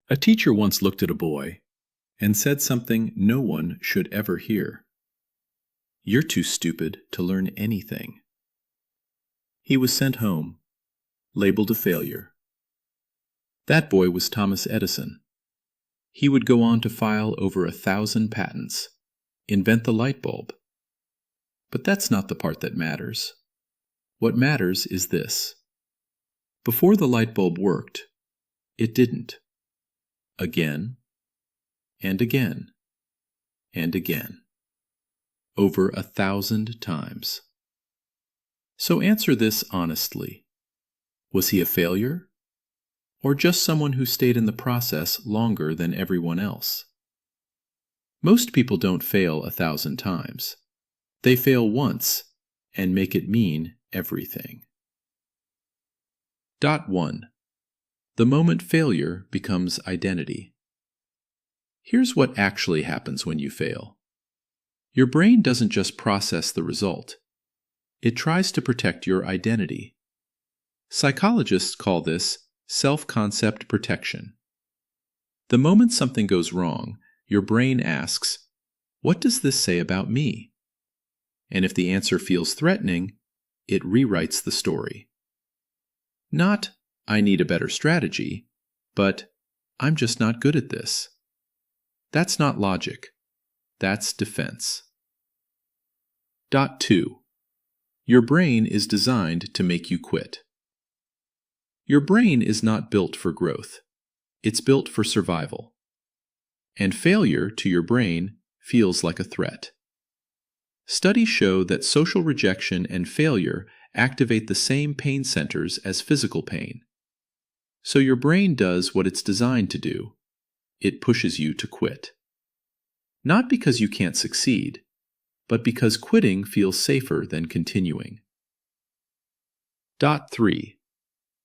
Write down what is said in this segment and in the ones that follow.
A teacher once looked at a boy and said something no one should ever hear. "You're too stupid to learn anything." He was sent home, labeled a failure. That boy was Thomas Edison. He would go on to file over 1,000 patents, invent the light bulb. But that's not the part that matters. What matters is this. Before the light bulb worked, it didn't. Again, and again, and again. Over 1,000 times. So answer this honestly. Was he a failure? Or just someone who stayed in the process longer than everyone else? Most people don't fail 1,000 times. They fail once and make it mean everything. 1. The moment failure becomes identity. Here's what actually happens when you fail. Your brain doesn't just process the result. It tries to protect your identity. Psychologists call this self-concept protection. The moment something goes wrong, your brain asks, "What does this say about me?" And if the answer feels threatening, it rewrites the story. Not, "I need a better strategy," but, "I'm just not good at this." That's not logic. That's defense. 2. Your brain is designed to make you quit. Your brain is not built for growth. It's built for survival. And failure to your brain feels like a threat. Studies show that social rejection and failure activate the same pain centers as physical pain. So your brain does what it's designed to do. It pushes you to quit. Not because you can't succeed, but because quitting feels safer than continuing. 3.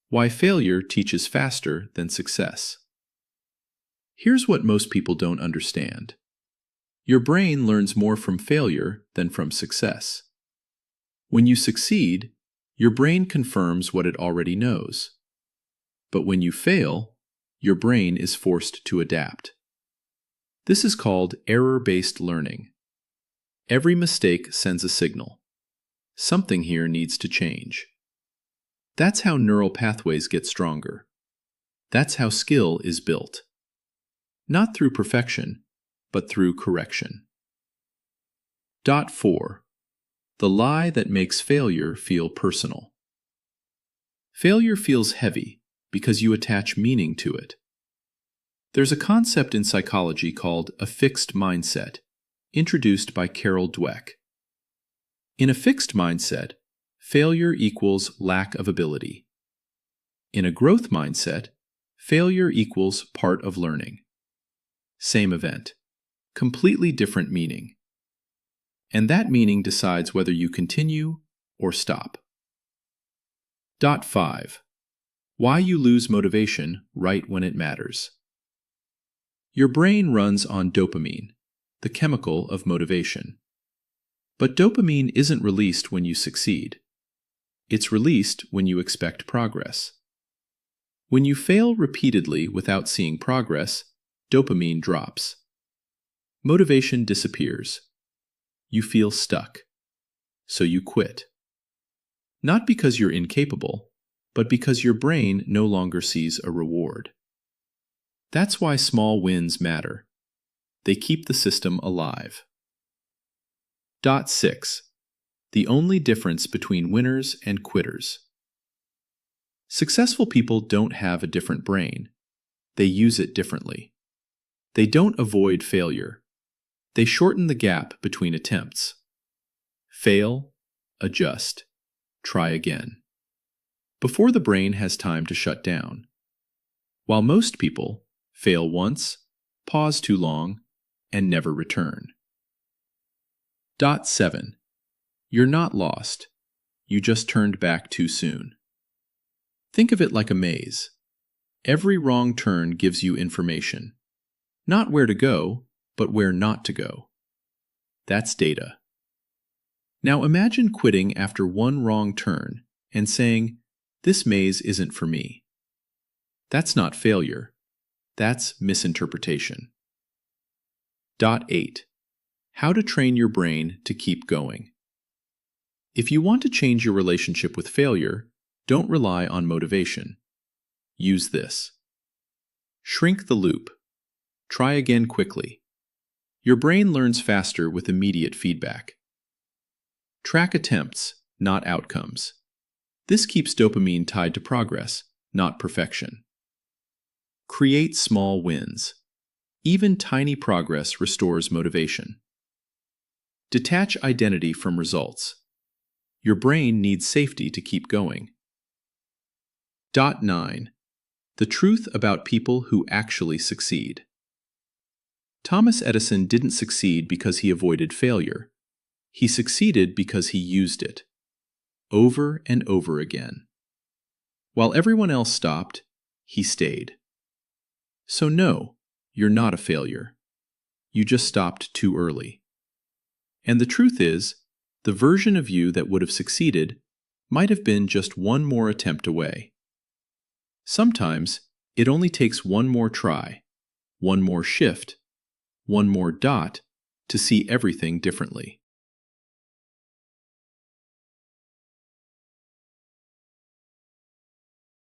Why failure teaches faster than success. Here's what most people don't understand. Your brain learns more from failure than from success. When you succeed, your brain confirms what it already knows. But when you fail, your brain is forced to adapt. This is called error-based learning. Every mistake sends a signal. Something here needs to change. That's how neural pathways get stronger. That's how skill is built. Not through perfection, but through correction. 4. The lie that makes failure feel personal. Failure feels heavy because you attach meaning to it. There's a concept in psychology called a fixed mindset, introduced by Carol Dweck. In a fixed mindset, failure equals lack of ability. In a growth mindset, failure equals part of learning. Same event, completely different meaning. And that meaning decides whether you continue or stop. 5. Why you lose motivation right when it matters. Your brain runs on dopamine, the chemical of motivation. But dopamine isn't released when you succeed. It's released when you expect progress. When you fail repeatedly without seeing progress, dopamine drops. Motivation disappears. You feel stuck. So you quit. Not because you're incapable, but because your brain no longer sees a reward. That's why small wins matter. They keep the system alive. 6. The only difference between winners and quitters. Successful people don't have a different brain. They use it differently. They don't avoid failure. They shorten the gap between attempts. Fail, adjust, try again. Before the brain has time to shut down. While most people fail once, pause too long, and never return. 7. You're not lost. You just turned back too soon. Think of it like a maze. Every wrong turn gives you information. Not where to go, but where not to go. That's data. Now imagine quitting after one wrong turn and saying, "This maze isn't for me." That's not failure. That's misinterpretation. Dot 8. How to train your brain to keep going. If you want to change your relationship with failure, don't rely on motivation. Use this. Shrink the loop. Try again quickly. Your brain learns faster with immediate feedback. Track attempts, not outcomes. This keeps dopamine tied to progress, not perfection. Create small wins. Even tiny progress restores motivation. Detach identity from results. Your brain needs safety to keep going. Dot 9. The truth about people who actually succeed. Thomas Edison didn't succeed because he avoided failure. He succeeded because he used it. Over and over again. While everyone else stopped, he stayed. So no, you're not a failure. You just stopped too early. And the truth is, the version of you that would have succeeded might have been just one more attempt away. Sometimes, it only takes one more try, one more shift, one more dot to see everything differently.